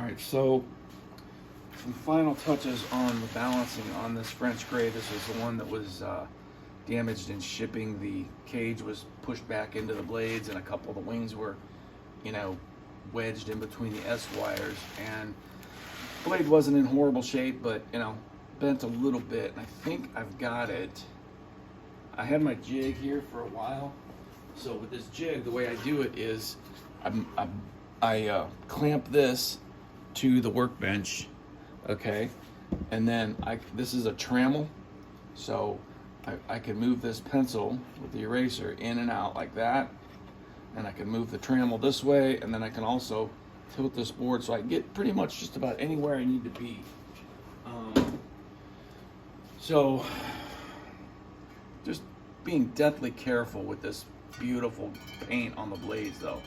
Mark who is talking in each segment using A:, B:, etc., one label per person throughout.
A: Alright, so some final touches on the balancing on this French gray. This is the one that was damaged in shipping. The cage was pushed back into the blades and a couple of the wings were, you know, wedged in between the S wires, and the blade wasn't in horrible shape, but you know, bent a little bit. And I think I've got it. I had my jig here for a while, so with this jig, the way I do it is I clamp this to the workbench, okay, and then this is a Trammel, so I can move this pencil with the eraser in and out like that, and I can move the Trammel this way, and then I can also tilt this board so I get pretty much just about anywhere I need to be. So just being deathly careful with this beautiful paint on the blades though.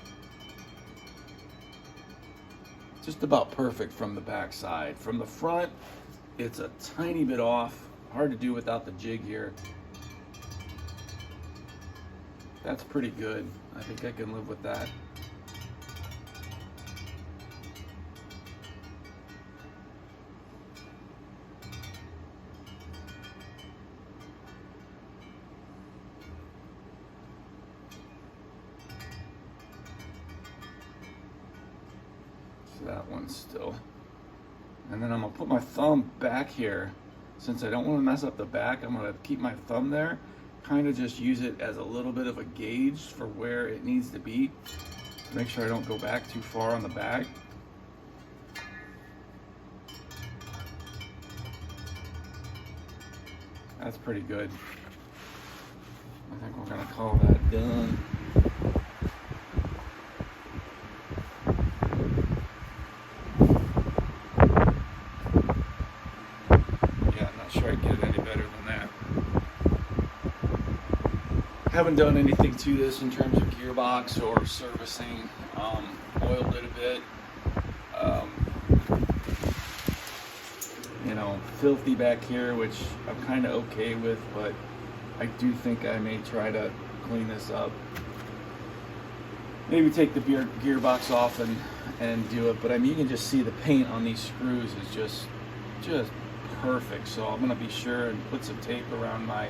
A: Just about perfect from the back side. From the front, it's a tiny bit off. Hard to do without the jig here. That's pretty good. I think I can live with that. So that one's still. And then I'm gonna put my thumb back here. Since I don't want to mess up the back, I'm gonna keep my thumb there. Kind of just use it as a little bit of a gauge for where it needs to be. Make sure I don't go back too far on the back. That's pretty good. I think we're gonna call that done. Yeah, I'm not sure I can get it any better than that. Haven't done anything to this in terms of gearbox or servicing. Oiled it a bit. You know, filthy back here, which I'm kind of okay with, but I do think I may try to clean this up. Maybe take the gearbox off and do it, but I mean, you can just see the paint on these screws is just perfect. So I'm gonna be sure and put some tape around my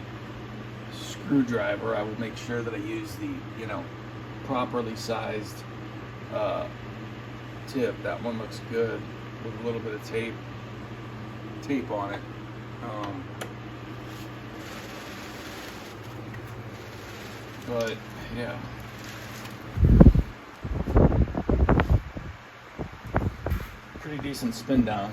A: screwdriver. I will make sure that I use the, you know, properly sized tip. That one looks good with a little bit of tape on it. But yeah, pretty decent spin down.